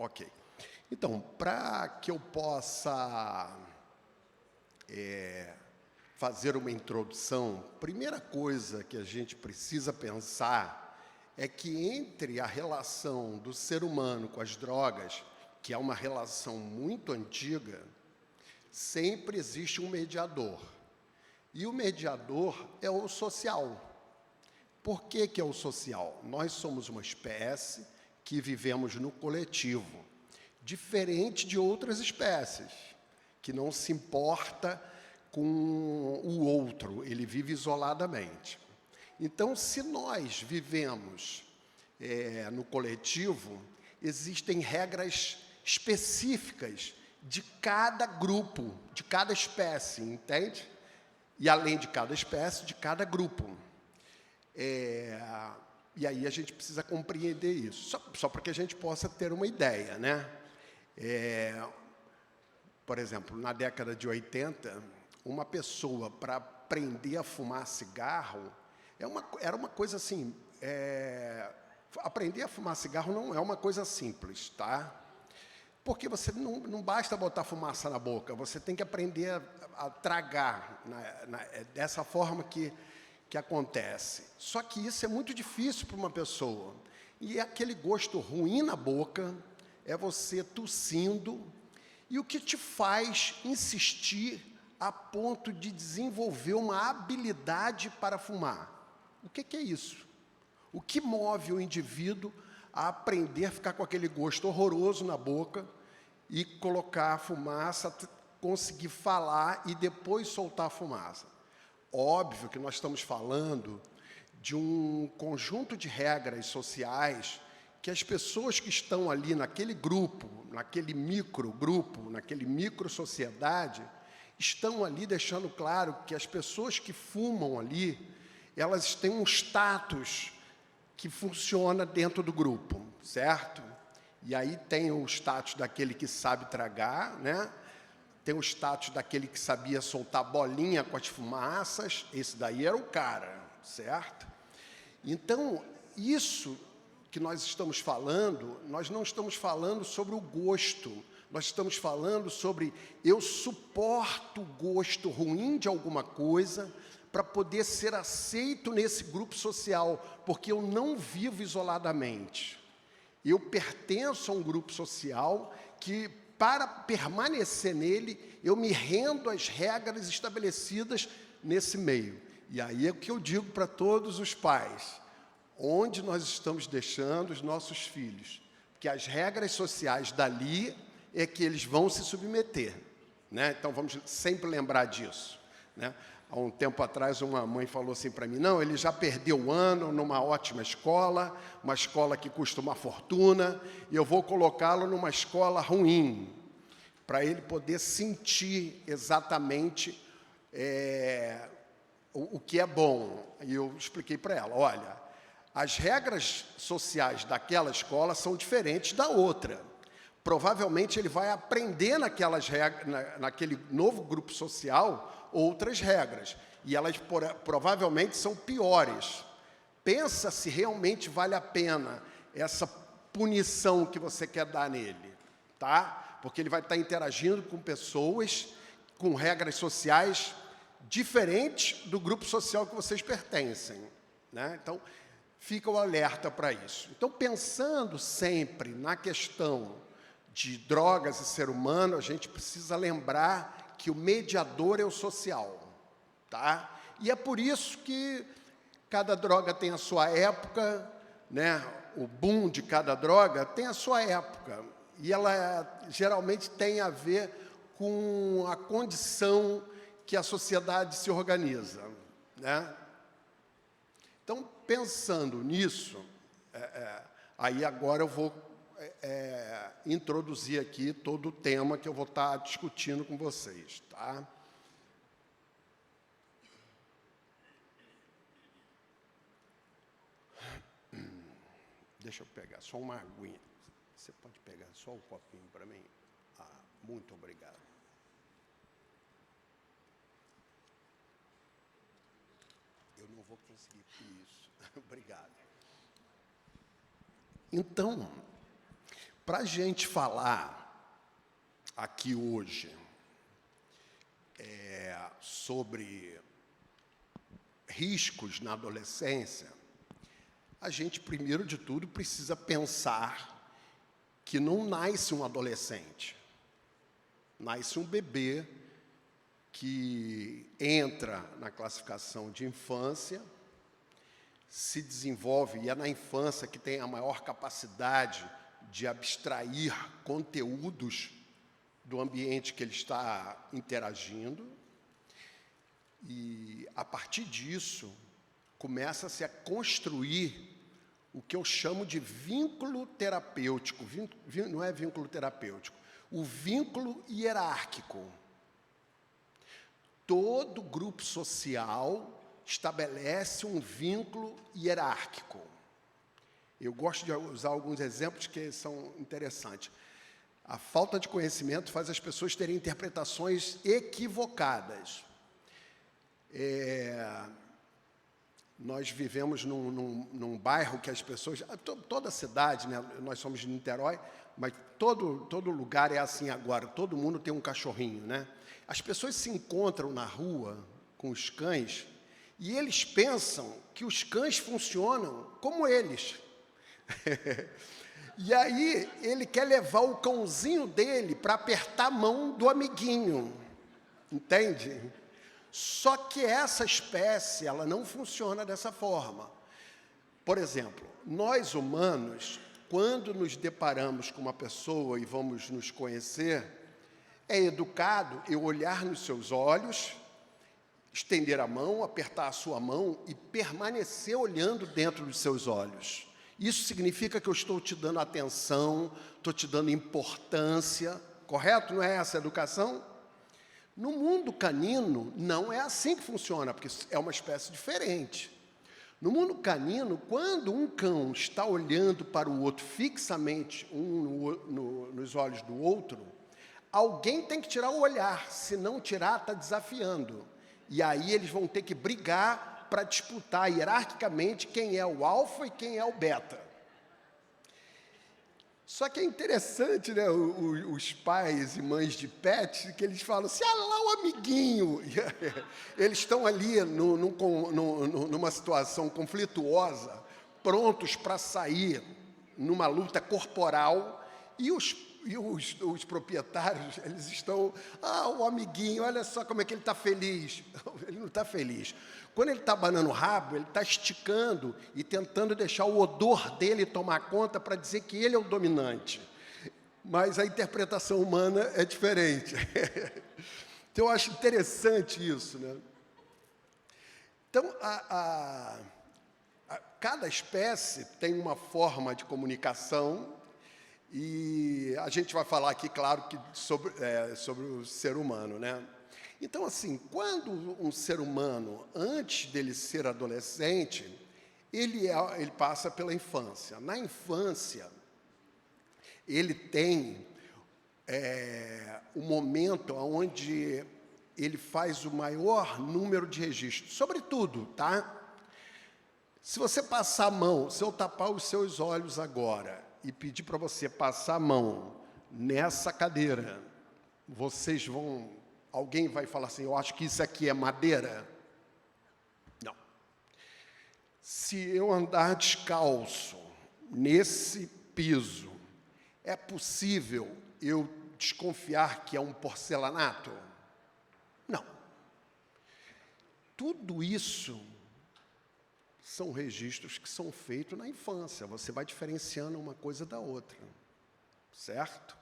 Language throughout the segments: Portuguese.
Ok. Então, para que eu possa fazer uma introdução, primeira coisa que a gente precisa pensar é que entre a relação do ser humano com as drogas, que é uma relação muito antiga, sempre existe um mediador. E o mediador é o social. Por que que é o social? Nós somos uma espécie que vivemos no coletivo, diferente de outras espécies, que não se importa com o outro, ele vive isoladamente. Então, se nós vivemos no coletivo, existem regras específicas de cada grupo, de cada espécie, entende? E além de cada espécie, de cada grupo. E aí a gente precisa compreender isso, só para que a gente possa ter uma ideia, né? Por exemplo, na década de 80, uma pessoa para aprender a fumar cigarro era uma coisa assim. Aprender a fumar cigarro não é uma coisa simples, tá? Porque você não basta botar fumaça na boca, você tem que aprender a tragar, dessa forma que acontece. Só que isso é muito difícil para uma pessoa. E aquele gosto ruim na boca, é você tossindo, e o que te faz insistir a ponto de desenvolver uma habilidade para fumar? O que é isso? O que move o indivíduo a aprender a ficar com aquele gosto horroroso na boca e colocar a fumaça, conseguir falar e depois soltar a fumaça? Óbvio que nós estamos falando de um conjunto de regras sociais que as pessoas que estão ali naquele grupo, naquele microgrupo, naquele micro-sociedade, estão ali deixando claro que as pessoas que fumam ali, elas têm um status que funciona dentro do grupo, certo? E aí tem o status daquele que sabe tragar, né? Tem o status daquele que sabia soltar bolinha com as fumaças, esse daí era o cara, certo? Então, isso que nós estamos falando, nós não estamos falando sobre o gosto, nós estamos falando sobre eu suporto o gosto ruim de alguma coisa para poder ser aceito nesse grupo social, porque eu não vivo isoladamente. Eu pertenço a um grupo social que, para permanecer nele, eu me rendo às regras estabelecidas nesse meio. E aí é o que eu digo para todos os pais: onde nós estamos deixando os nossos filhos? Porque as regras sociais dali é que eles vão se submeter, né? Então, vamos sempre lembrar disso, né? Há um tempo atrás, uma mãe falou assim para mim: não, ele já perdeu o ano numa ótima escola, uma escola que custa uma fortuna, e eu vou colocá-lo numa escola ruim, para ele poder sentir exatamente o que é bom. E eu expliquei para ela: olha, as regras sociais daquela escola são diferentes da outra. Provavelmente ele vai aprender naquele novo grupo social outras regras, e elas provavelmente são piores. Pensa se realmente vale a pena essa punição que você quer dar nele, tá? Porque ele vai estar interagindo com pessoas com regras sociais diferentes do grupo social que vocês pertencem, né? Então, fica o alerta para isso. Então, pensando sempre na questão de drogas e ser humano, a gente precisa lembrar que o mediador é o social, tá? E é por isso que cada droga tem a sua época, né? O boom de cada droga tem a sua época, e ela geralmente tem a ver com a condição que a sociedade se organiza, né? Então, pensando nisso, aí agora eu vou introduzir aqui todo o tema que eu vou estar discutindo com vocês, tá? Deixa eu pegar só uma aguinha. Você pode pegar só um copinho para mim? Ah, muito obrigado. Eu não vou conseguir isso. Obrigado. Então, Para a gente falar aqui hoje sobre riscos na adolescência, a gente, primeiro de tudo, precisa pensar que não nasce um adolescente, nasce um bebê que entra na classificação de infância, se desenvolve, e é na infância que tem a maior capacidade de abstrair conteúdos do ambiente que ele está interagindo, e, a partir disso, começa-se a construir o que eu chamo de vínculo terapêutico, não é vínculo terapêutico, o vínculo hierárquico. Todo grupo social estabelece um vínculo hierárquico. Eu gosto de usar alguns exemplos que são interessantes. A falta de conhecimento faz as pessoas terem interpretações equivocadas. Nós vivemos num bairro que as pessoas... Toda a cidade, né? Nós somos de Niterói, mas todo lugar é assim agora. Todo mundo tem um cachorrinho, né? As pessoas se encontram na rua com os cães e eles pensam que os cães funcionam como eles. E aí ele quer levar o cãozinho dele para apertar a mão do amiguinho, entende? Só que essa espécie, ela não funciona dessa forma. Por exemplo, nós humanos, quando nos deparamos com uma pessoa e vamos nos conhecer, é educado eu olhar nos seus olhos, estender a mão, apertar a sua mão e permanecer olhando dentro dos seus olhos. Isso significa que eu estou te dando atenção, estou te dando importância, correto? Não é essa a educação? No mundo canino, não é assim que funciona, porque é uma espécie diferente. No mundo canino, quando um cão está olhando para o outro fixamente, nos olhos do outro, alguém tem que tirar o olhar, se não tirar, está desafiando. E aí eles vão ter que brigar para disputar hierarquicamente quem é o alfa e quem é o beta. Só que é interessante, né, os pais e mães de pet, que eles falam assim, lá o amiguinho. Eles estão ali numa situação conflituosa, prontos para sair numa luta corporal, e os proprietários, eles estão, o amiguinho, olha só como é que ele está feliz. Ele não está feliz. Quando ele está abanando o rabo, ele está esticando e tentando deixar o odor dele tomar conta para dizer que ele é o dominante. Mas a interpretação humana é diferente. Então, eu acho interessante isso, né? Então, cada espécie tem uma forma de comunicação e a gente vai falar aqui, claro, que sobre o ser humano, né? Então, assim, quando um ser humano, antes dele ser adolescente, ele passa pela infância. Na infância, ele tem o momento onde ele faz o maior número de registros, sobretudo, tá? Se você passar a mão, se eu tapar os seus olhos agora e pedir para você passar a mão nessa cadeira, vocês vão... Alguém vai falar assim, eu acho que isso aqui é madeira? Não. Se eu andar descalço nesse piso, é possível eu desconfiar que é um porcelanato? Não. Tudo isso são registros que são feitos na infância. Você vai diferenciando uma coisa da outra, certo?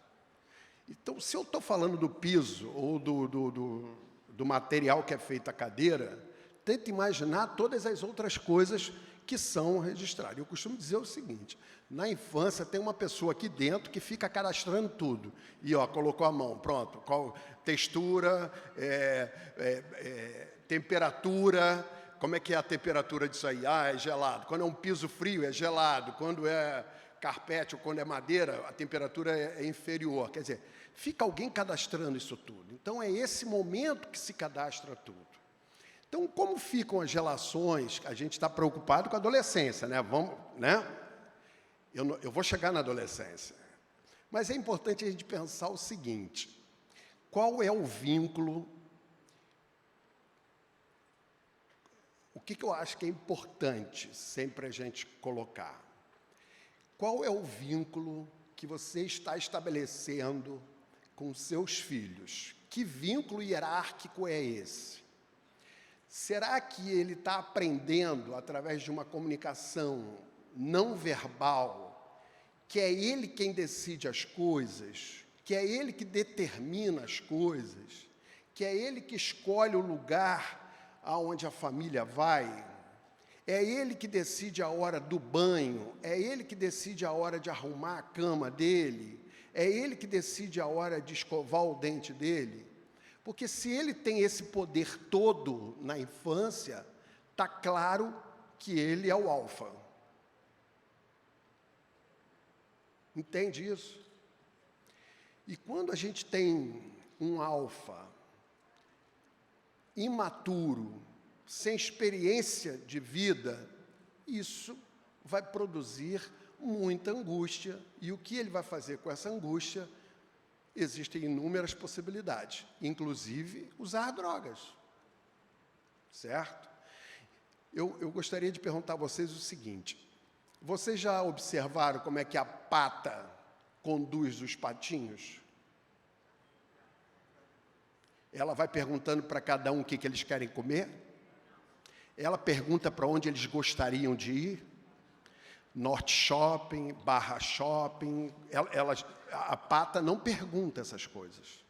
Então, se eu estou falando do piso ou do material que é feita a cadeira, tenta imaginar todas as outras coisas que são registradas. Eu costumo dizer o seguinte, na infância tem uma pessoa aqui dentro que fica cadastrando tudo. E, colocou a mão, pronto, qual textura, temperatura, como é que é a temperatura disso aí? É gelado. Quando é um piso frio, é gelado. Quando é carpete ou quando é madeira, a temperatura é inferior. Quer dizer, fica alguém cadastrando isso tudo. Então, é esse momento que se cadastra tudo. Então, como ficam as relações? A gente está preocupado com a adolescência, né? Eu vou chegar na adolescência. Mas é importante a gente pensar o seguinte: qual é o vínculo? O que eu acho que é importante sempre a gente colocar? Qual é o vínculo que você está estabelecendo com seus filhos? Que vínculo hierárquico é esse? Será que ele está aprendendo através de uma comunicação não verbal, que é ele quem decide as coisas, que é ele que determina as coisas, que é ele que escolhe o lugar aonde a família vai, é ele que decide a hora do banho, é ele que decide a hora de arrumar a cama dele, é ele que decide a hora de escovar o dente dele? Porque se ele tem esse poder todo na infância, está claro que ele é o alfa. Entende isso? E quando a gente tem um alfa imaturo, sem experiência de vida, isso vai produzir muita angústia. E o que ele vai fazer com essa angústia? Existem inúmeras possibilidades, inclusive usar drogas, certo? Eu gostaria de perguntar a vocês o seguinte: vocês já observaram como é que a pata conduz os patinhos? Ela vai perguntando para cada um o que eles querem comer? Ela pergunta para onde eles gostariam de ir? Norte Shopping, Barra Shopping, a pata não pergunta essas coisas.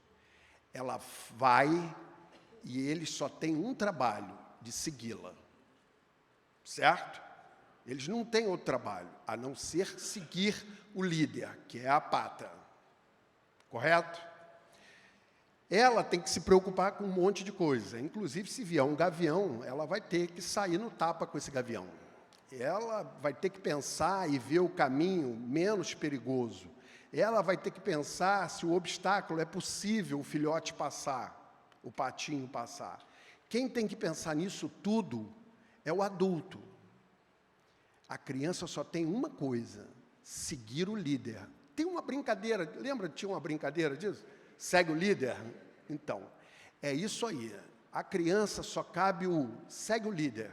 Ela vai e eles só têm um trabalho, de segui-la. Certo? Eles não têm outro trabalho, a não ser seguir o líder, que é a pata. Correto? Ela tem que se preocupar com um monte de coisa. Inclusive, se vier um gavião, ela vai ter que sair no tapa com esse gavião. Ela vai ter que pensar e ver o caminho menos perigoso. Ela vai ter que pensar se o obstáculo é possível o filhote passar, o patinho passar. Quem tem que pensar nisso tudo é o adulto. A criança só tem uma coisa: seguir o líder. Tem uma brincadeira, lembra que tinha uma brincadeira disso? Segue o líder? Então, é isso aí. A criança só cabe o segue o líder.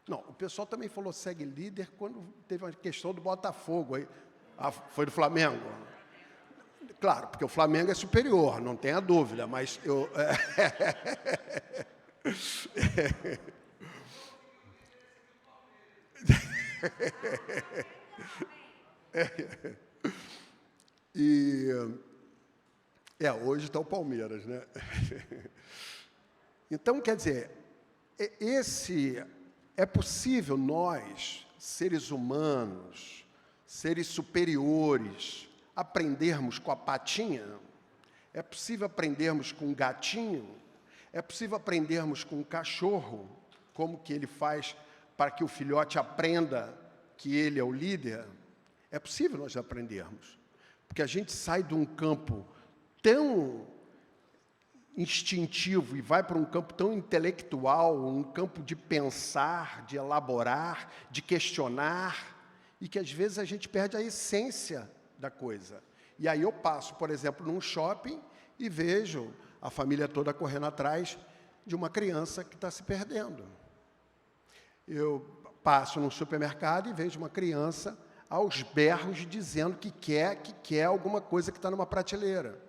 Não, o pessoal também falou segue líder quando teve uma questão do Botafogo. Aí. Ah, foi do Flamengo? Claro, porque o Flamengo é superior, não tenha dúvida, mas eu... hoje está o Palmeiras, né? Então, quer dizer, é possível nós, seres humanos, seres superiores, aprendermos com a patinha? É possível aprendermos com um gatinho? É possível aprendermos com um cachorro? Como que ele faz para que o filhote aprenda que ele é o líder? É possível nós aprendermos. Porque a gente sai de um campo tão instintivo e vai para um campo tão intelectual, um campo de pensar, de elaborar, de questionar, e que às vezes a gente perde a essência da coisa. E aí eu passo, por exemplo, num shopping e vejo a família toda correndo atrás de uma criança que está se perdendo. Eu passo num supermercado e vejo uma criança aos berros dizendo que quer alguma coisa que está numa prateleira.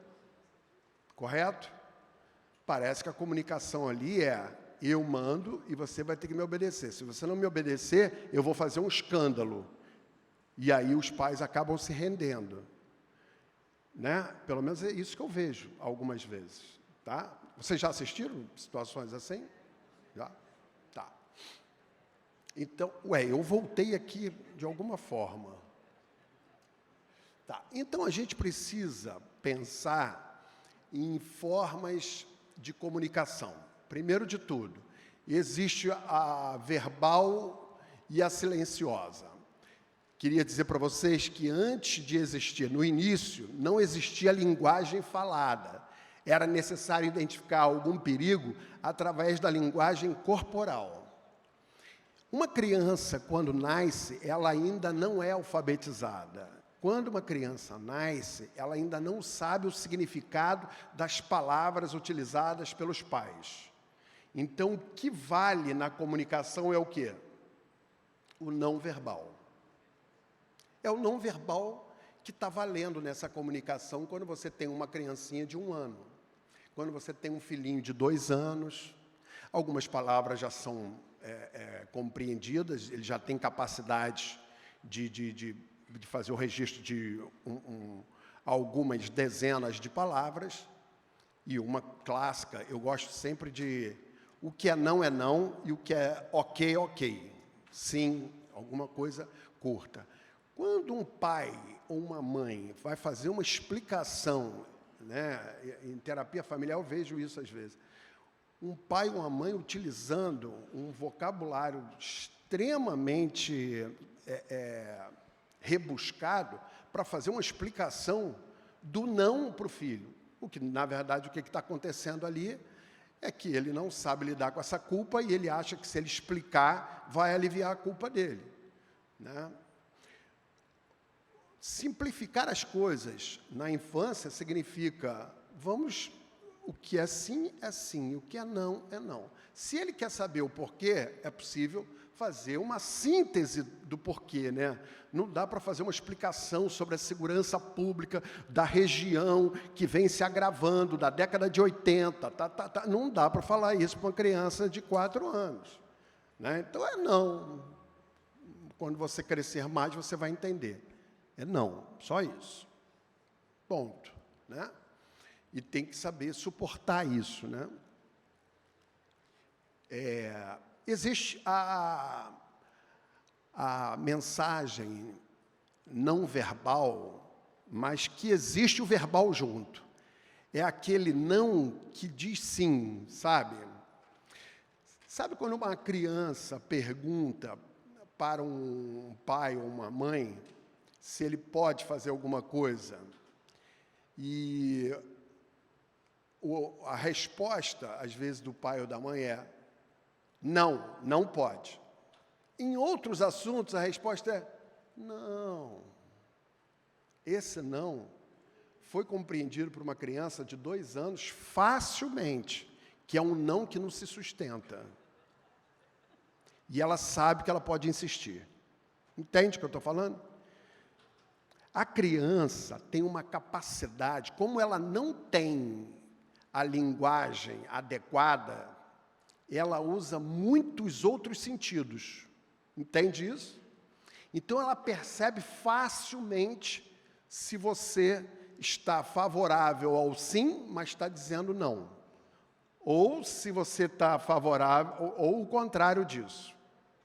Correto? Parece que a comunicação ali é: eu mando e você vai ter que me obedecer. Se você não me obedecer, eu vou fazer um escândalo. E aí os pais acabam se rendendo. Né? Pelo menos é isso que eu vejo algumas vezes. Tá? Vocês já assistiram situações assim? Já? Tá. Então, eu voltei aqui de alguma forma. Tá. Então, a gente precisa pensar em formas de comunicação. Primeiro de tudo, existe a verbal e a silenciosa. Queria dizer para vocês que antes de existir, no início, não existia linguagem falada. Era necessário identificar algum perigo através da linguagem corporal. Uma criança, quando nasce, ela ainda não é alfabetizada. Quando uma criança nasce, ela ainda não sabe o significado das palavras utilizadas pelos pais. Então, o que vale na comunicação é o quê? O não verbal. É o não verbal que está valendo nessa comunicação quando você tem uma criancinha de 1 ano. Quando você tem um filhinho de 2 anos, algumas palavras já são compreendidas, ele já tem capacidade de fazer o registro de algumas dezenas de palavras, e uma clássica, eu gosto sempre de o que é não e o que é ok, ok. Sim, alguma coisa curta. Quando um pai ou uma mãe vai fazer uma explicação, né, em terapia familiar eu vejo isso às vezes, um pai ou uma mãe utilizando um vocabulário extremamente rebuscado para fazer uma explicação do não para o filho. O que, na verdade, o que está acontecendo ali é que ele não sabe lidar com essa culpa e ele acha que, se ele explicar, vai aliviar a culpa dele, né? Simplificar as coisas na infância significa, o que é sim, o que é não. Se ele quer saber o porquê, é possível fazer uma síntese do porquê, né? Não dá para fazer uma explicação sobre a segurança pública da região que vem se agravando da década de 80. Não dá para falar isso para uma criança de 4 anos. Né? Então, não. Quando você crescer mais, você vai entender. Não, só isso. Ponto. Né? E tem que saber suportar isso. Né? Existe a mensagem não verbal, mas que existe o verbal junto. É aquele não que diz sim, sabe? Sabe quando uma criança pergunta para um pai ou uma mãe se ele pode fazer alguma coisa e a resposta, às vezes, do pai ou da mãe é não, não pode. Em outros assuntos, a resposta é não. Esse não foi compreendido por uma criança de 2 anos facilmente, que é um não que não se sustenta. E ela sabe que ela pode insistir. Entende o que eu estou falando? A criança tem uma capacidade, como ela não tem a linguagem adequada, ela usa muitos outros sentidos. Entende isso? Então, ela percebe facilmente se você está favorável ao sim, mas está dizendo não. Ou se você está favorável, ou o contrário disso.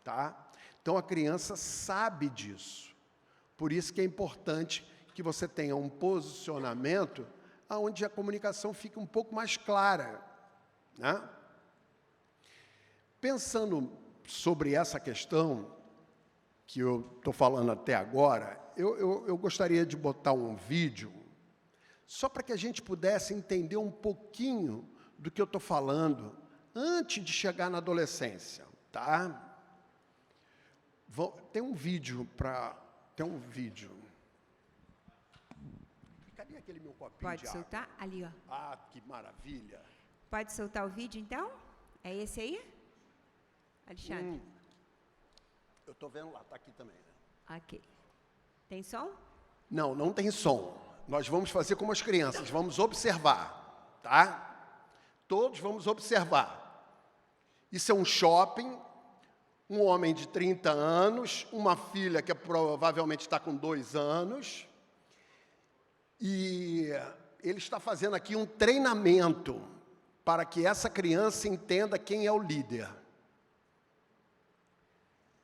Tá? Então, a criança sabe disso. Por isso que é importante que você tenha um posicionamento onde a comunicação fique um pouco mais clara. Né? Pensando sobre essa questão que eu estou falando até agora, eu gostaria de botar um vídeo só para que a gente pudesse entender um pouquinho do que eu estou falando antes de chegar na adolescência. Tá? Tem um vídeo para... Tem um vídeo. Cadê aquele meu copinho de água? Pode soltar? Ali, ó. Ah, que maravilha. Pode soltar o vídeo, então? É esse aí? Alexandre? Eu estou vendo lá, está aqui também. Né? Ok. Tem som? Não, não tem som. Nós vamos fazer como as crianças, vamos observar, tá? Todos vamos observar. Isso é um shopping, um homem de 30 anos, uma filha que provavelmente está com 2 anos, e ele está fazendo aqui um treinamento para que essa criança entenda quem é o líder.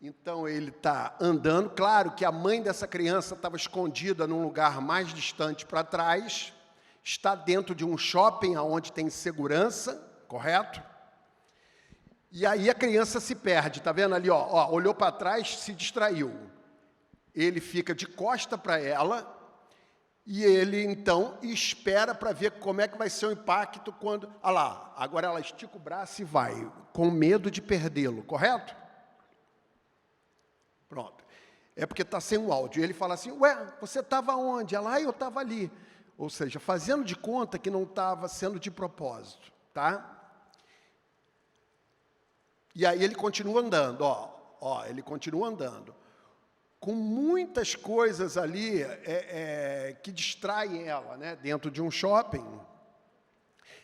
Então, ele está andando. Claro que a mãe dessa criança estava escondida num lugar mais distante para trás, está dentro de um shopping onde tem segurança, correto? E aí a criança se perde, está vendo ali? Ó, olhou para trás, se distraiu. Ele fica de costa para ela e ele, então, espera para ver como é que vai ser o impacto quando... Ah lá, agora ela estica o braço e vai, com medo de perdê-lo, correto? Pronto. É porque está sem o áudio. Ele fala assim, ué, você estava onde? Ela, eu estava ali. Ou seja, fazendo de conta que não estava sendo de propósito, tá? E aí ele continua andando, ele continua andando. Com muitas coisas ali que distraem ela, né, dentro de um shopping.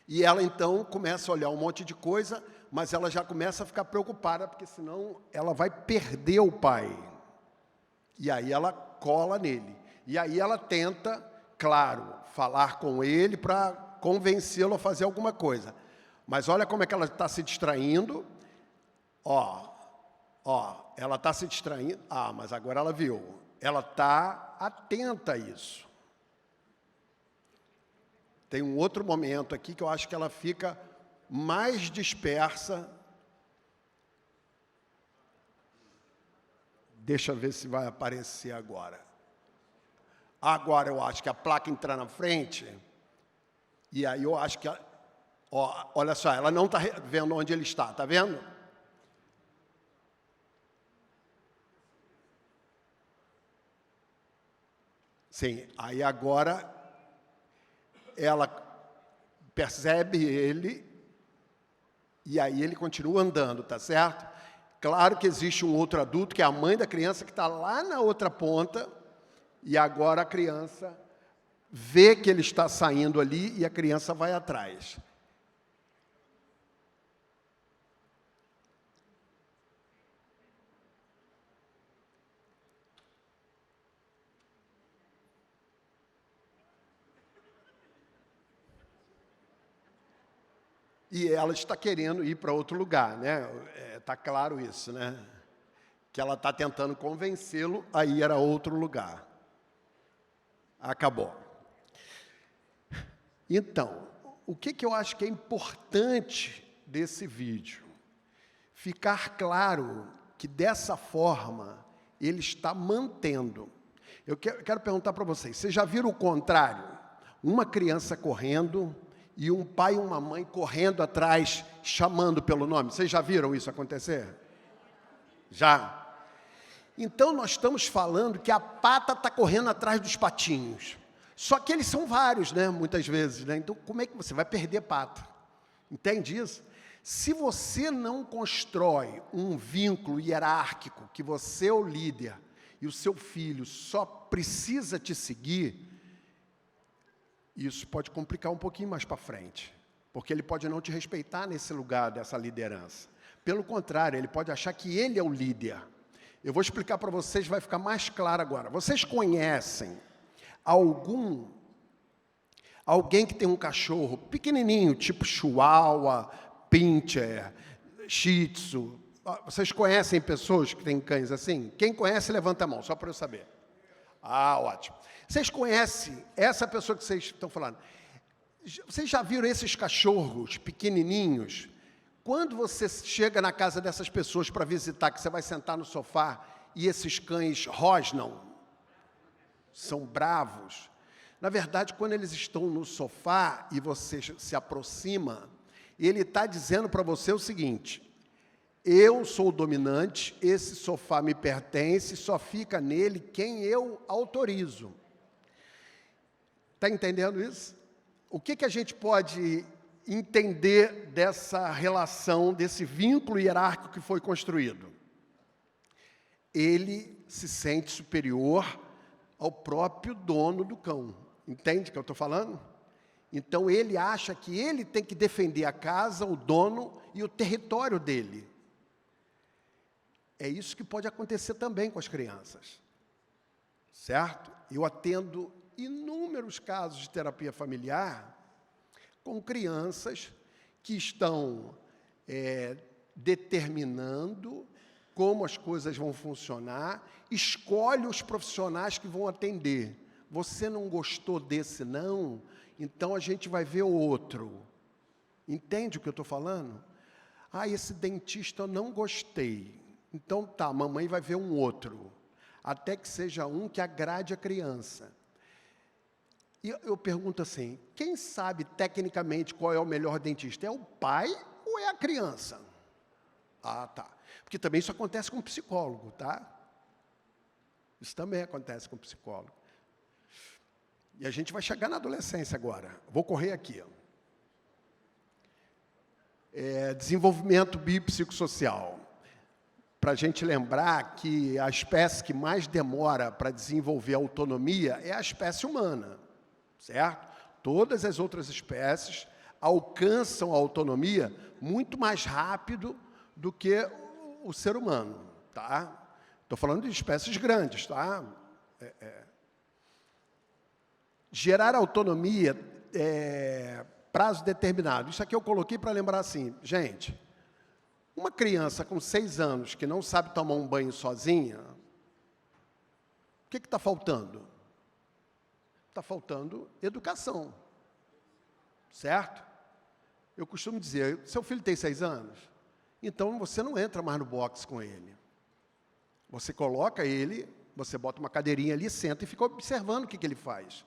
E ela, então, começa a olhar um monte de coisa, mas ela já começa a ficar preocupada, porque senão ela vai perder o pai. E aí ela cola nele. E aí ela tenta, claro, falar com ele para convencê-lo a fazer alguma coisa. Mas olha como é que ela está se distraindo. Ela está se distraindo. Mas agora ela viu. Ela está atenta a isso. Tem um outro momento aqui que eu acho que ela fica mais dispersa. Deixa eu ver se vai aparecer agora. Agora eu acho que a placa entra na frente. E aí eu acho que... olha só, ela não está vendo onde ele está, está vendo? Sim, aí agora ela percebe ele e aí ele continua andando, tá certo? Claro que existe um outro adulto, que é a mãe da criança, que está lá na outra ponta, e agora a criança vê que ele está saindo ali e a criança vai atrás. E ela está querendo ir para outro lugar, né? Está claro isso, né? Que ela está tentando convencê-lo a ir a outro lugar. Acabou. Então, o que eu acho que é importante desse vídeo? Ficar claro que, dessa forma, ele está mantendo. Eu quero perguntar para vocês já viram o contrário? Uma criança correndo e um pai e uma mãe correndo atrás, chamando pelo nome. Vocês já viram isso acontecer? Já? Então, nós estamos falando que a pata está correndo atrás dos patinhos. Só que eles são vários, né? Muitas vezes, né? Então, como é que você vai perder pata? Entende isso? Se você não constrói um vínculo hierárquico, que você é o líder e o seu filho só precisa te seguir, isso pode complicar um pouquinho mais para frente, porque ele pode não te respeitar nesse lugar dessa liderança. Pelo contrário, ele pode achar que ele é o líder. Eu vou explicar para vocês, vai ficar mais claro agora. Vocês conhecem alguém que tem um cachorro pequenininho, tipo Chihuahua, Pinscher, Shih Tzu? Vocês conhecem pessoas que têm cães assim? Quem conhece, levanta a mão, só para eu saber. Ótimo. Vocês conhecem essa pessoa que vocês estão falando? Vocês já viram esses cachorros pequenininhos? Quando você chega na casa dessas pessoas para visitar, que você vai sentar no sofá e esses cães rosnam, são bravos. Na verdade, quando eles estão no sofá e você se aproxima, ele está dizendo para você o seguinte: eu sou o dominante, esse sofá me pertence, só fica nele quem eu autorizo. Está entendendo isso? O que a gente pode entender dessa relação, desse vínculo hierárquico que foi construído? Ele se sente superior ao próprio dono do cão. Entende o que eu estou falando? Então, ele acha que ele tem que defender a casa, o dono e o território dele. É isso que pode acontecer também com as crianças. Certo? Eu atendo inúmeros casos de terapia familiar com crianças que estão determinando como as coisas vão funcionar, escolhe os profissionais que vão atender. Você não gostou desse, não? Então, a gente vai ver o outro. Entende o que eu estou falando? Esse dentista eu não gostei. Então, tá, a mamãe vai ver um outro. Até que seja um que agrade a criança. E eu pergunto assim, quem sabe tecnicamente qual é o melhor dentista? É o pai ou é a criança? Tá. Porque também isso acontece com o psicólogo, tá? Isso também acontece com o psicólogo. E a gente vai chegar na adolescência agora. Vou correr aqui. Desenvolvimento biopsicossocial. Para a gente lembrar que a espécie que mais demora para desenvolver autonomia é a espécie humana, certo? Todas as outras espécies alcançam a autonomia muito mais rápido do que o ser humano, tá? Estou falando de espécies grandes, tá? Gerar autonomia, prazo determinado. Isso aqui eu coloquei para lembrar assim, gente, uma criança com 6 anos que não sabe tomar um banho sozinha, o que está faltando? Está faltando educação, certo? Eu costumo dizer, seu filho tem 6 anos, então você não entra mais no boxe com ele. Você coloca ele, você bota uma cadeirinha ali, senta e fica observando o que ele faz.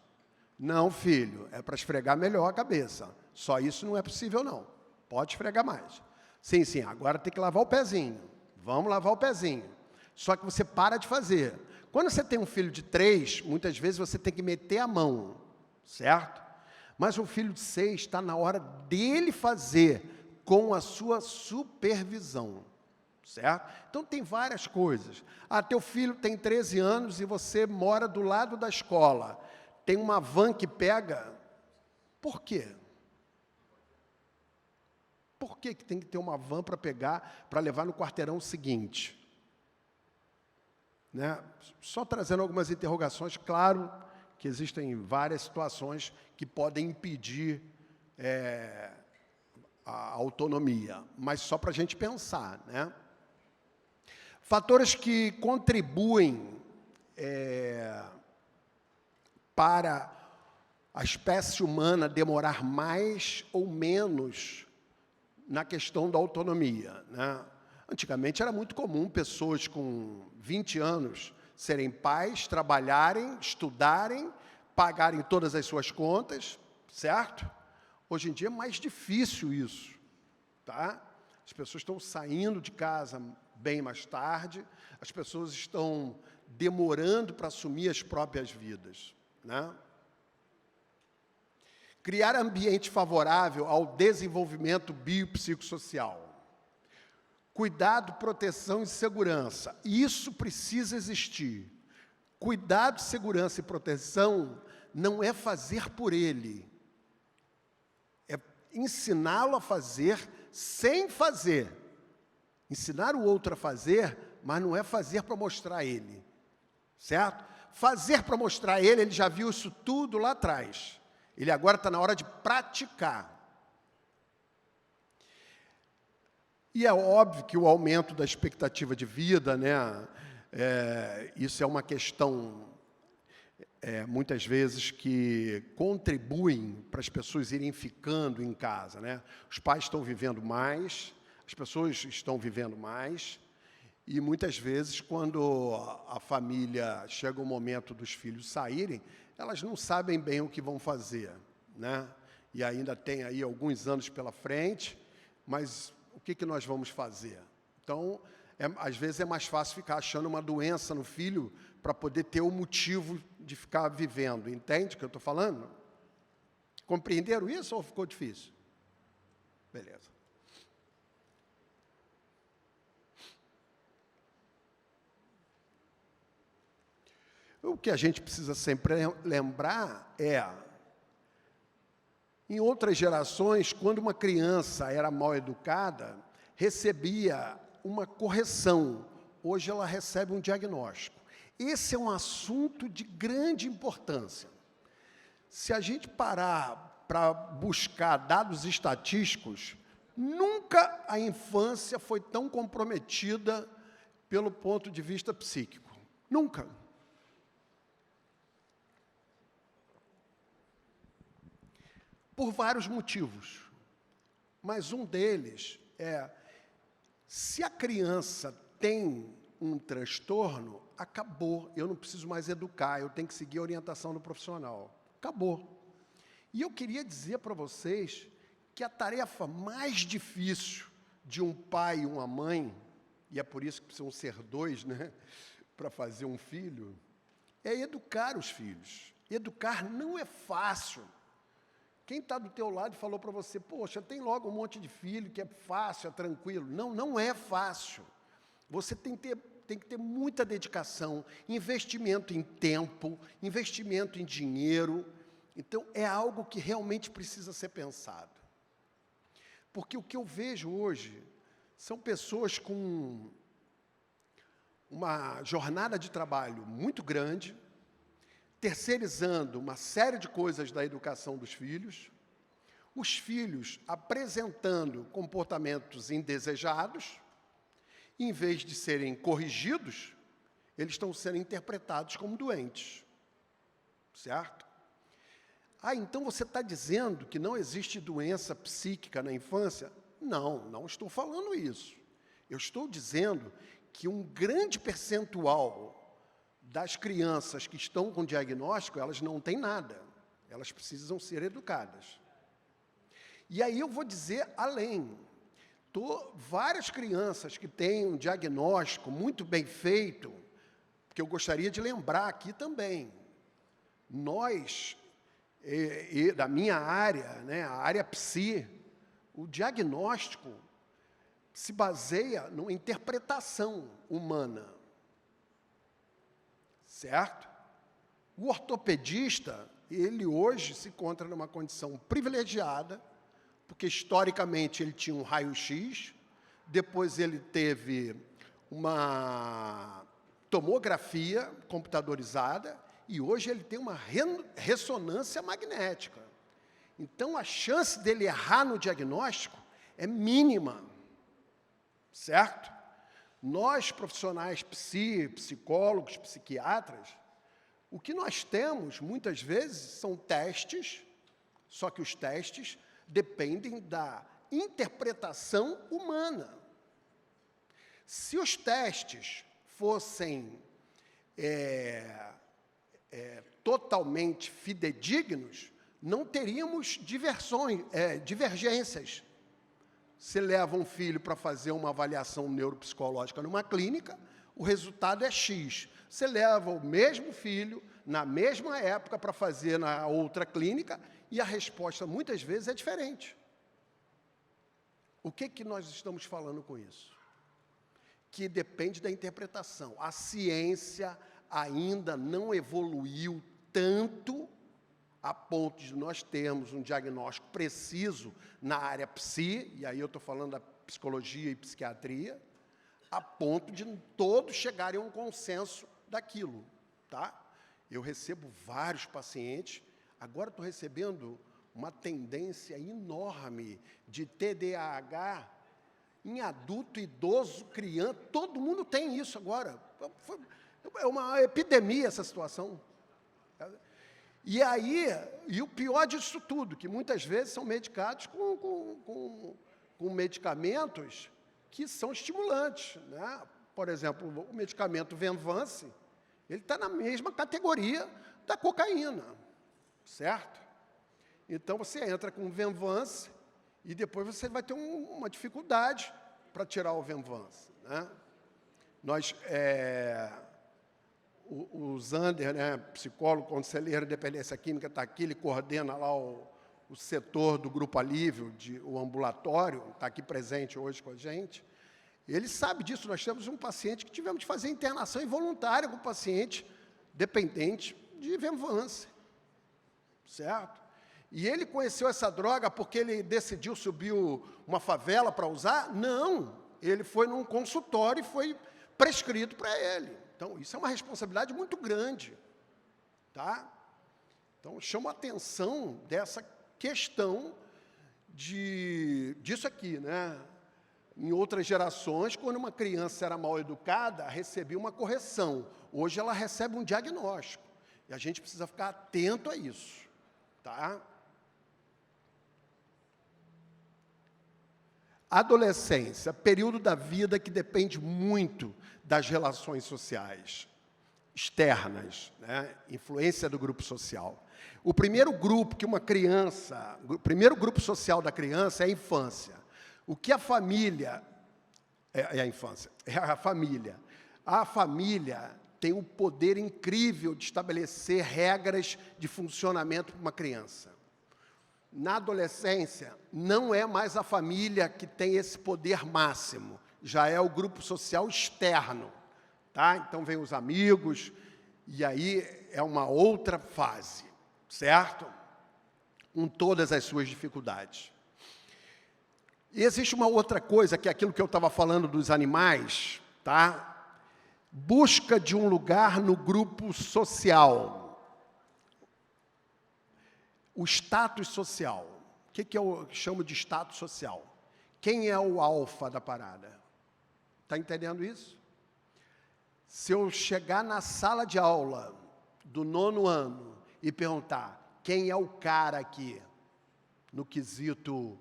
Não, filho, é para esfregar melhor a cabeça. Só isso não é possível, não. Pode esfregar mais. Sim, sim, agora tem que lavar o pezinho. Vamos lavar o pezinho. Só que você para de fazer. Quando você tem um filho de 3, muitas vezes você tem que meter a mão, certo? Mas um filho de 6 está na hora dele fazer com a sua supervisão, certo? Então, tem várias coisas. Teu filho tem 13 anos e você mora do lado da escola. Tem uma van que pega. Por quê? Por que tem que ter uma van para pegar, para levar no quarteirão seguinte? Né? Só trazendo algumas interrogações, claro que existem várias situações que podem impedir a autonomia, mas só para a gente pensar, né? Fatores que contribuem para a espécie humana demorar mais ou menos na questão da autonomia, né? Antigamente era muito comum pessoas com 20 anos serem pais, trabalharem, estudarem, pagarem todas as suas contas, certo? Hoje em dia é mais difícil isso, tá? As pessoas estão saindo de casa bem mais tarde, as pessoas estão demorando para assumir as próprias vidas, né? Criar ambiente favorável ao desenvolvimento biopsicossocial. Cuidado, proteção e segurança. Isso precisa existir. Cuidado, segurança e proteção não é fazer por ele. É ensiná-lo a fazer sem fazer. Ensinar o outro a fazer, mas não é fazer para mostrar a ele. Certo? Fazer para mostrar a ele já viu isso tudo lá atrás. Ele agora está na hora de praticar. E é óbvio que o aumento da expectativa de vida, né, isso é uma questão, muitas vezes, que contribuem para as pessoas irem ficando em casa, né? Os pais estão vivendo mais, as pessoas estão vivendo mais, e muitas vezes, quando a família chega o momento dos filhos saírem, elas não sabem bem o que vão fazer, né? E ainda tem aí alguns anos pela frente, mas o que nós vamos fazer? Então, às vezes é mais fácil ficar achando uma doença no filho para poder ter o motivo de ficar vivendo. Entende o que eu estou falando? Compreenderam isso ou ficou difícil? Beleza. O que a gente precisa sempre lembrar em outras gerações, quando uma criança era mal educada, recebia uma correção. Hoje ela recebe um diagnóstico. Esse é um assunto de grande importância. Se a gente parar para buscar dados estatísticos, nunca a infância foi tão comprometida pelo ponto de vista psíquico. Nunca. Por vários motivos, mas um deles se a criança tem um transtorno, acabou, eu não preciso mais educar, eu tenho que seguir a orientação do profissional. Acabou. E eu queria dizer para vocês que a tarefa mais difícil de um pai e uma mãe, e é por isso que precisam ser 2, né, para fazer um filho, é educar os filhos. Educar não é fácil. Quem está do teu lado e falou para você, poxa, tem logo um monte de filho, que é fácil, é tranquilo. Não, não é fácil. Você tem que ter muita dedicação, investimento em tempo, investimento em dinheiro. Então, é algo que realmente precisa ser pensado. Porque o que eu vejo hoje são pessoas com uma jornada de trabalho muito grande, terceirizando uma série de coisas da educação dos filhos, os filhos apresentando comportamentos indesejados, e, em vez de serem corrigidos, eles estão sendo interpretados como doentes. Certo? Então você está dizendo que não existe doença psíquica na infância? Não, não estou falando isso. Eu estou dizendo que um grande percentual das crianças que estão com diagnóstico, elas não têm nada. Elas precisam ser educadas. E aí eu vou dizer além. Várias crianças que têm um diagnóstico muito bem feito, que eu gostaria de lembrar aqui também. Nós, da minha área, né, a área psi, o diagnóstico se baseia numa interpretação humana. Certo? O ortopedista, ele hoje se encontra numa condição privilegiada, porque historicamente ele tinha um raio-x, depois ele teve uma tomografia computadorizada, e hoje ele tem uma ressonância magnética. Então, a chance dele errar no diagnóstico é mínima. Certo? Nós, profissionais psicólogos, psiquiatras, o que nós temos, muitas vezes, são testes, só que os testes dependem da interpretação humana. Se os testes fossem totalmente fidedignos, não teríamos divergências. Você leva um filho para fazer uma avaliação neuropsicológica numa clínica, o resultado é X. Você leva o mesmo filho, na mesma época, para fazer na outra clínica, e a resposta, muitas vezes, é diferente. O que nós estamos falando com isso? Que depende da interpretação. A ciência ainda não evoluiu tanto a ponto de nós termos um diagnóstico preciso na área psi, e aí eu estou falando da psicologia e psiquiatria, a ponto de todos chegarem a um consenso daquilo. Tá? Eu recebo vários pacientes, agora estou recebendo uma tendência enorme de TDAH em adulto, idoso, criança, todo mundo tem isso agora. É uma epidemia essa situação. E aí, e o pior disso tudo, que muitas vezes são medicados com medicamentos que são estimulantes. Né? Por exemplo, o medicamento Venvance, ele está na mesma categoria da cocaína, certo? Então, você entra com o Venvance e depois você vai ter uma dificuldade para tirar o Venvance. Né? O Zander, né, psicólogo, conselheiro de dependência química, está aqui, ele coordena lá o setor do Grupo Alívio, o ambulatório, está aqui presente hoje com a gente. Ele sabe disso, nós temos um paciente que tivemos de fazer internação involuntária com o paciente dependente de Venvance, certo? E ele conheceu essa droga porque ele decidiu subir uma favela para usar? Não, ele foi num consultório e foi prescrito para ele. Então, isso é uma responsabilidade muito grande. Tá? Então, chama a atenção dessa questão disso aqui. Né? Em outras gerações, quando uma criança era mal educada, recebia uma correção. Hoje, ela recebe um diagnóstico. E a gente precisa ficar atento a isso. Tá? Adolescência, período da vida que depende muito das relações sociais externas, né? Influência do grupo social. O primeiro grupo que uma criança, o primeiro grupo social da criança é a infância. O que a família é a infância, é a família. A família tem o poder incrível de estabelecer regras de funcionamento para uma criança. Na adolescência, não é mais a família que tem esse poder máximo, já é o grupo social externo, tá? Então, vem os amigos, e aí é uma outra fase, certo? Com todas as suas dificuldades. E existe uma outra coisa, que é aquilo que eu estava falando dos animais, tá? Busca de um lugar no grupo social. O status social. O que eu chamo de status social? Quem é o alfa da parada? Está entendendo isso? Se eu chegar na sala de aula do 9º ano e perguntar quem é o cara aqui, no quesito,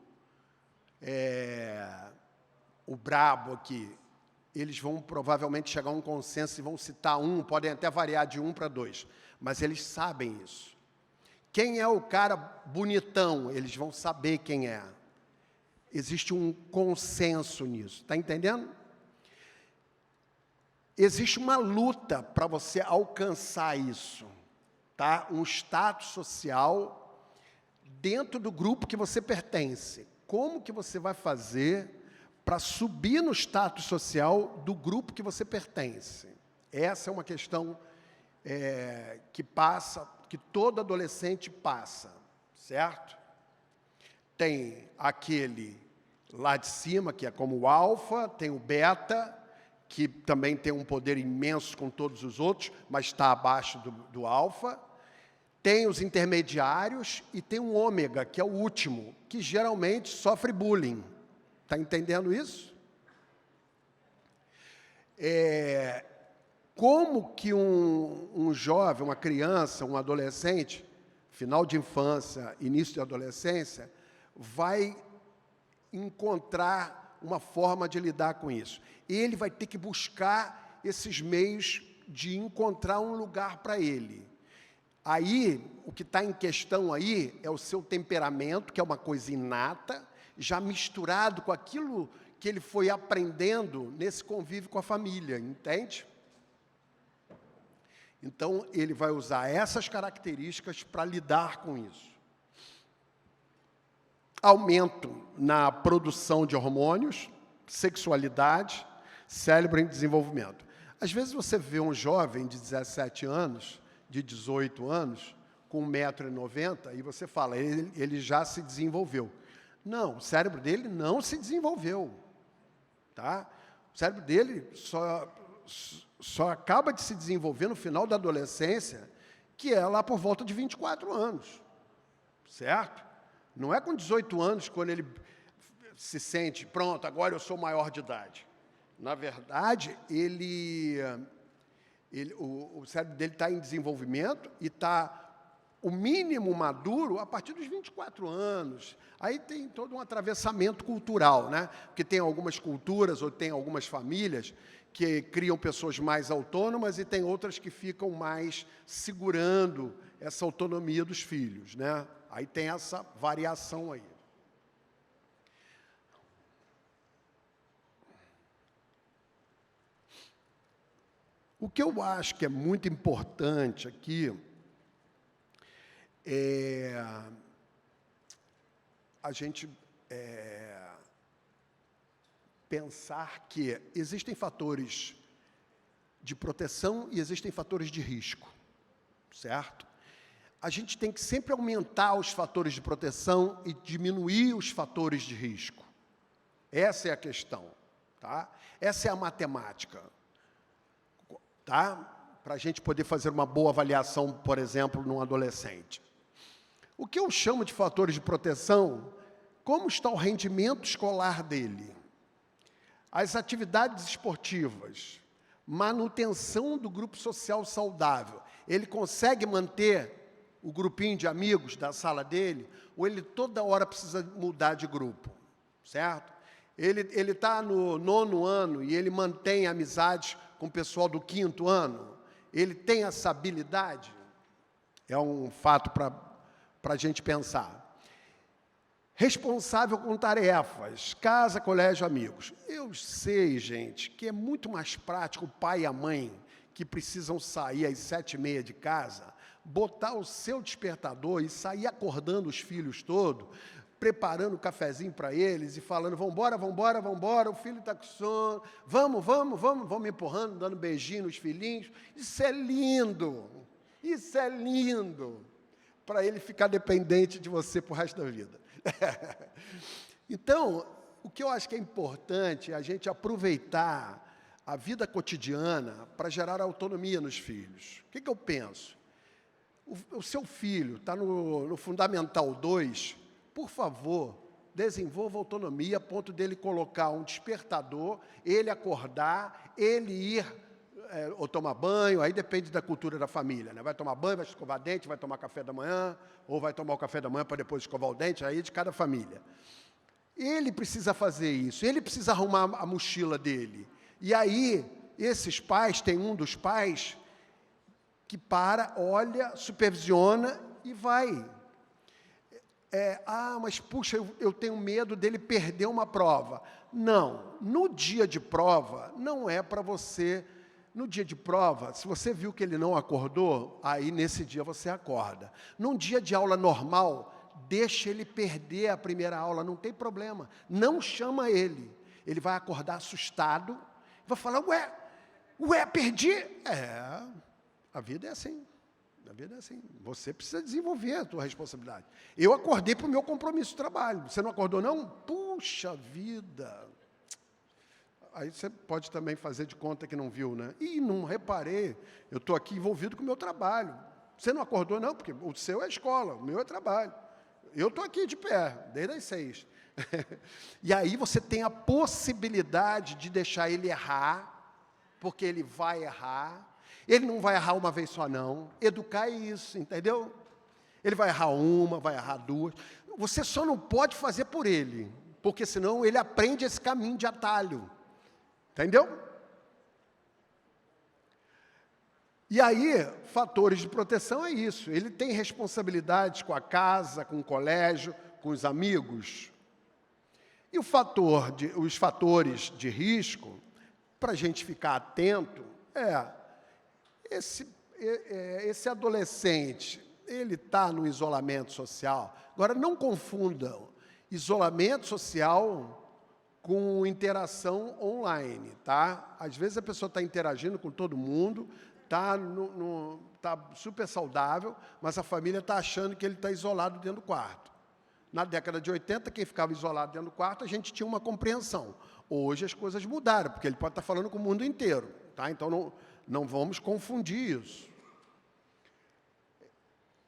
o brabo aqui, eles vão provavelmente chegar a um consenso e vão citar um, podem até variar de 1 para 2, mas eles sabem isso. Quem é o cara bonitão? Eles vão saber quem é. Existe um consenso nisso, está entendendo? Existe uma luta para você alcançar isso, tá? Um status social dentro do grupo que você pertence. Como que você vai fazer para subir no status social do grupo que você pertence? Essa é uma questão que todo adolescente passa, certo? Tem aquele lá de cima, que é como o alfa, tem o beta, que também tem um poder imenso com todos os outros, mas está abaixo do alfa. Tem os intermediários e tem um ômega, que é o último, que geralmente sofre bullying. Está entendendo isso? Como que um jovem, uma criança, um adolescente, final de infância, início de adolescência, vai encontrar uma forma de lidar com isso? Ele vai ter que buscar esses meios de encontrar um lugar para ele. Aí, o que está em questão aí é o seu temperamento, que é uma coisa inata, já misturado com aquilo que ele foi aprendendo nesse convívio com a família, entende? Então, ele vai usar essas características para lidar com isso. Aumento na produção de hormônios, sexualidade, cérebro em desenvolvimento. Às vezes você vê um jovem de 17 anos, de 18 anos, com 1,90 m, e você fala, ele já se desenvolveu. Não, o cérebro dele não se desenvolveu. Tá? O cérebro dele só acaba de se desenvolver no final da adolescência, que é lá por volta de 24 anos. Certo? Não é com 18 anos, quando ele se sente, pronto, agora eu sou maior de idade. Na verdade, o cérebro dele está em desenvolvimento e está o mínimo maduro a partir dos 24 anos. Aí tem todo um atravessamento cultural, né? Porque tem algumas culturas ou tem algumas famílias que criam pessoas mais autônomas e tem outras que ficam mais segurando essa autonomia dos filhos, né? Aí tem essa variação aí. O que eu acho que é muito importante aqui é a gente pensar que existem fatores de proteção e existem fatores de risco, certo? A gente tem que sempre aumentar os fatores de proteção e diminuir os fatores de risco. Essa é a questão, tá? Essa é a matemática, tá? Para a gente poder fazer uma boa avaliação, por exemplo, num adolescente. O que eu chamo de fatores de proteção, como está o rendimento escolar dele, as atividades esportivas, manutenção do grupo social saudável. Ele consegue manter o grupinho de amigos da sala dele, ou ele toda hora precisa mudar de grupo, certo? Ele está no 9º ano e ele mantém amizades com o pessoal do 5º ano, ele tem essa habilidade? É um fato para a gente pensar. Responsável com tarefas, casa, colégio, amigos. Eu sei, gente, que é muito mais prático o pai e a mãe que precisam sair às 7h30 de casa, botar o seu despertador e sair acordando os filhos todos, preparando o cafezinho para eles e falando, vambora, vambora, vambora, o filho está com sono, vamos, me empurrando, dando beijinho nos filhinhos. Isso é lindo, para ele ficar dependente de você para o resto da vida. Então, o que eu acho que é importante é a gente aproveitar a vida cotidiana para gerar autonomia nos filhos. O que eu penso? O seu filho está no Fundamental 2, por favor, desenvolva autonomia a ponto dele colocar um despertador, ele acordar, ele ir ou tomar banho, aí depende da cultura da família, né? Vai tomar banho, vai escovar dente, vai tomar café da manhã, ou vai tomar o café da manhã para depois escovar o dente, aí é de cada família. Ele precisa fazer isso, ele precisa arrumar a mochila dele. E aí, esses pais, tem um dos pais que para, olha, supervisiona e vai. Mas puxa, eu tenho medo dele perder uma prova. Não, no dia de prova, não é para você... No dia de prova, se você viu que ele não acordou, aí nesse dia você acorda. Num dia de aula normal, deixa ele perder a primeira aula, não tem problema. Não chama ele. Ele vai acordar assustado, vai falar, ué, perdi. A vida é assim. A vida é assim. Você precisa desenvolver a sua responsabilidade. Eu acordei para o meu compromisso de trabalho. Você não acordou, não? Puxa vida! Aí você pode também fazer de conta que não viu, né? Não reparei, eu estou aqui envolvido com o meu trabalho. Você não acordou, não? Porque o seu é escola, o meu é trabalho. Eu estou aqui de pé, desde as 6. E aí você tem a possibilidade de deixar ele errar, porque ele vai errar. Ele não vai errar uma vez só, não. Educar é isso, entendeu? Ele vai errar uma, vai errar duas. Você só não pode fazer por ele, porque senão ele aprende esse caminho de atalho. Entendeu? E aí, fatores de proteção é isso. Ele tem responsabilidades com a casa, com o colégio, com os amigos. E os fatores de risco, para a gente ficar atento, esse adolescente, ele está no isolamento social. Agora, não confundam isolamento social com interação online, tá? Às vezes a pessoa está interagindo com todo mundo, está super saudável, mas a família está achando que ele está isolado dentro do quarto. Na década de 80, quem ficava isolado dentro do quarto, a gente tinha uma compreensão. Hoje as coisas mudaram, porque ele pode estar falando com o mundo inteiro, tá? Então não vamos confundir isso.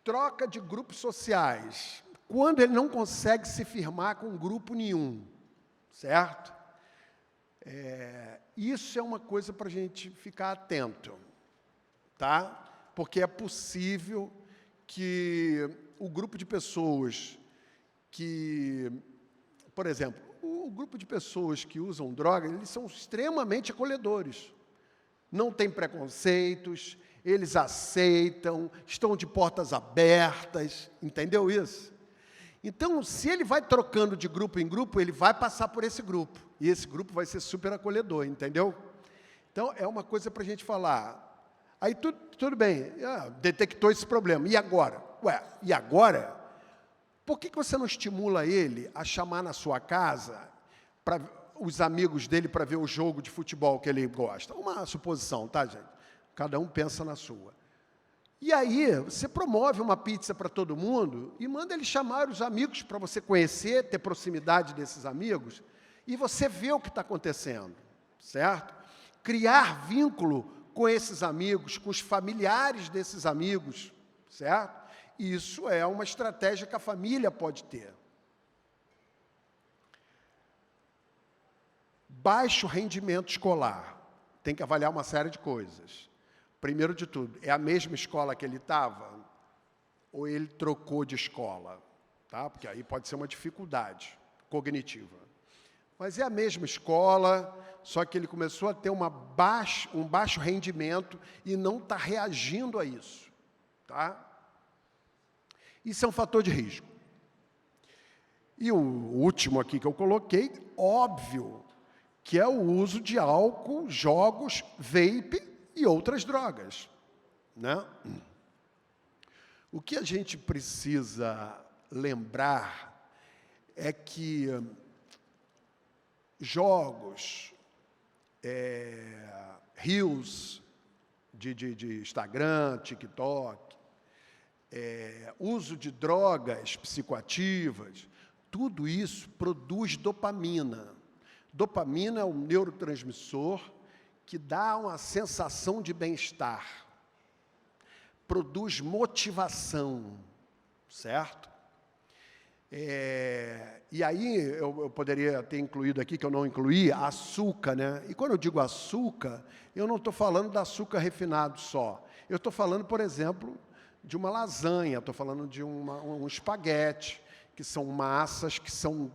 Troca de grupos sociais. Quando ele não consegue se firmar com grupo nenhum, certo? Isso é uma coisa para a gente ficar atento, tá? Porque é possível que o grupo de pessoas que, por exemplo, o grupo de pessoas que usam droga, eles são extremamente acolhedores. Não tem preconceitos, eles aceitam, estão de portas abertas, entendeu isso? Então, se ele vai trocando de grupo em grupo, ele vai passar por esse grupo. E esse grupo vai ser super acolhedor, entendeu? Então, é uma coisa para a gente falar. Aí, tudo bem, detectou esse problema. E agora? E agora? Por que você não estimula ele a chamar na sua casa os amigos dele para ver o jogo de futebol que ele gosta? Uma suposição, tá, gente? Cada um pensa na sua. E aí, você promove uma pizza para todo mundo e manda ele chamar os amigos para você conhecer, ter proximidade desses amigos, e você vê o que está acontecendo, certo? Criar vínculo com esses amigos, com os familiares desses amigos, certo? Isso é uma estratégia que a família pode ter. Baixo rendimento escolar. Tem que avaliar uma série de coisas. Primeiro de tudo, é a mesma escola que ele estava? Ou ele trocou de escola? Tá? Porque aí pode ser uma dificuldade cognitiva. Mas é a mesma escola, só que ele começou a ter um baixo rendimento e não está reagindo a isso. Tá? Isso é um fator de risco. E o último aqui que eu coloquei, óbvio, que é o uso de álcool, jogos, vape e outras drogas, né? O que a gente precisa lembrar é que jogos, reels de Instagram, TikTok, uso de drogas psicoativas, tudo isso produz dopamina. Dopamina é um neurotransmissor que dá uma sensação de bem-estar, produz motivação, certo? E aí, eu poderia ter incluído aqui, que eu não incluí, açúcar, né? E quando eu digo açúcar, eu não estou falando de açúcar refinado só. Eu estou falando, por exemplo, de uma lasanha, estou falando de um espaguete, que são massas que são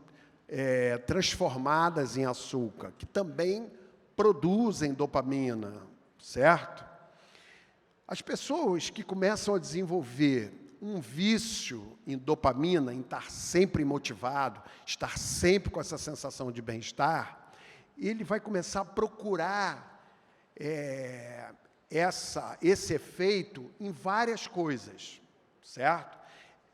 transformadas em açúcar, que também produzem dopamina, certo? As pessoas que começam a desenvolver um vício em dopamina, em estar sempre motivado, estar sempre com essa sensação de bem-estar, ele vai começar a procurar esse efeito em várias coisas, certo?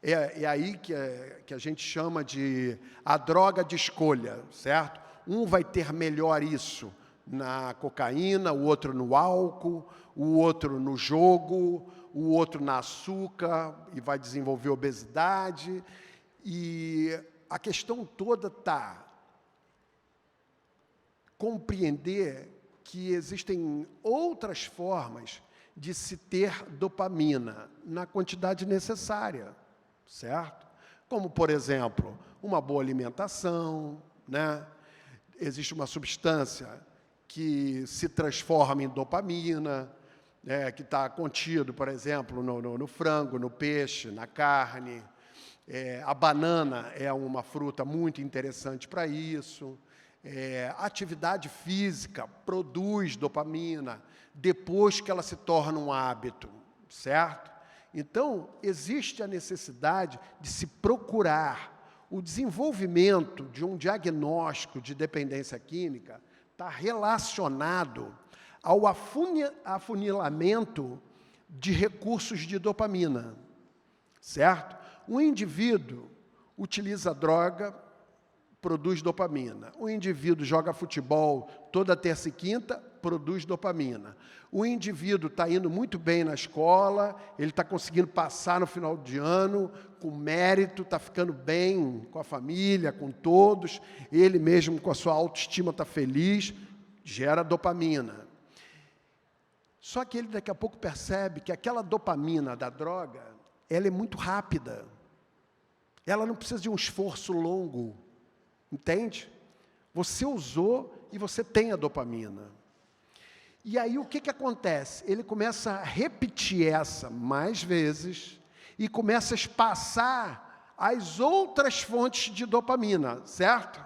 É aí que a gente chama de a droga de escolha, certo? Um vai ter melhor isso na cocaína, o outro no álcool, o outro no jogo, o outro na açúcar, e vai desenvolver obesidade. E a questão toda está compreender que existem outras formas de se ter dopamina na quantidade necessária, certo? Como, por exemplo, uma boa alimentação, né? Existe uma substância que se transforma em dopamina, que está contido, por exemplo, no frango, no peixe, na carne. A banana é uma fruta muito interessante para isso. Atividade física produz dopamina depois que ela se torna um hábito, certo? Então, existe a necessidade de se procurar o desenvolvimento de um diagnóstico de dependência química, está relacionado ao afunilamento de recursos de dopamina, certo? Um indivíduo utiliza droga, produz dopamina. O indivíduo joga futebol toda terça e quinta, produz dopamina. O indivíduo está indo muito bem na escola, ele está conseguindo passar no final de ano com mérito, está ficando bem com a família, com todos, ele mesmo com a sua autoestima está feliz, gera dopamina. Só que ele daqui a pouco percebe que aquela dopamina da droga, ela é muito rápida. Ela não precisa de um esforço longo. Entende? Você usou e você tem a dopamina. E aí o que acontece? Ele começa a repetir essa mais vezes e começa a espaçar as outras fontes de dopamina, certo?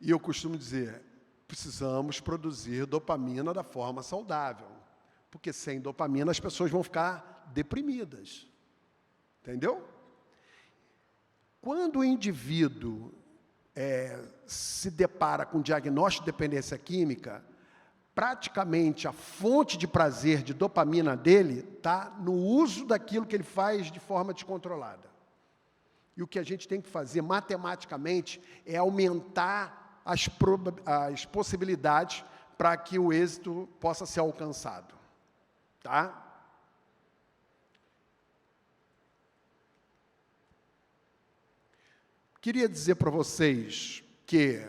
E eu costumo dizer, precisamos produzir dopamina da forma saudável, porque sem dopamina as pessoas vão ficar deprimidas. Entendeu? Quando o indivíduo se depara com diagnóstico de dependência química, praticamente a fonte de prazer de dopamina dele está no uso daquilo que ele faz de forma descontrolada. E o que a gente tem que fazer matematicamente é aumentar as possibilidades para que o êxito possa ser alcançado. Tá? Queria dizer para vocês que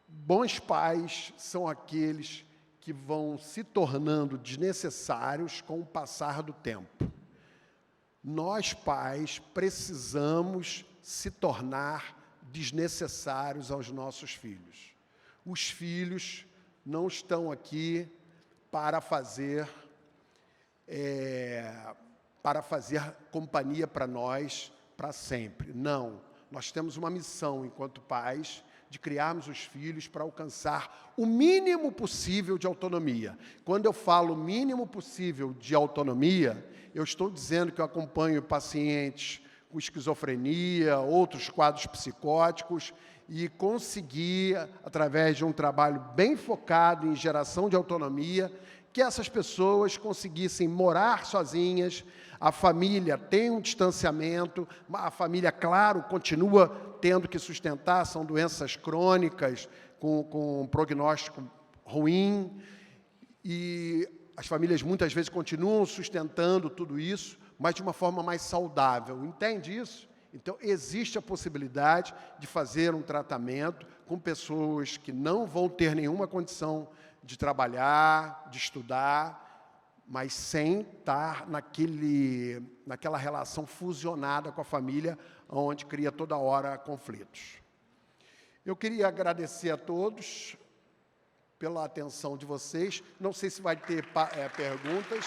bons pais são aqueles que vão se tornando desnecessários com o passar do tempo. Nós, pais, precisamos se tornar desnecessários aos nossos filhos. Os filhos não estão aqui para fazer companhia para nós, para sempre. Não. Nós temos uma missão, enquanto pais, de criarmos os filhos para alcançar o mínimo possível de autonomia. Quando eu falo o mínimo possível de autonomia, eu estou dizendo que eu acompanho pacientes com esquizofrenia, outros quadros psicóticos, e conseguir, através de um trabalho bem focado em geração de autonomia, que essas pessoas conseguissem morar sozinhas, a família tem um distanciamento, a família, claro, continua tendo que sustentar, são doenças crônicas, com um prognóstico ruim, e as famílias muitas vezes continuam sustentando tudo isso, mas de uma forma mais saudável. Entende isso? Então, existe a possibilidade de fazer um tratamento com pessoas que não vão ter nenhuma condição de trabalhar, de estudar, mas sem estar naquela relação fusionada com a família, onde cria toda hora conflitos. Eu queria agradecer a todos pela atenção de vocês. Não sei se vai ter perguntas.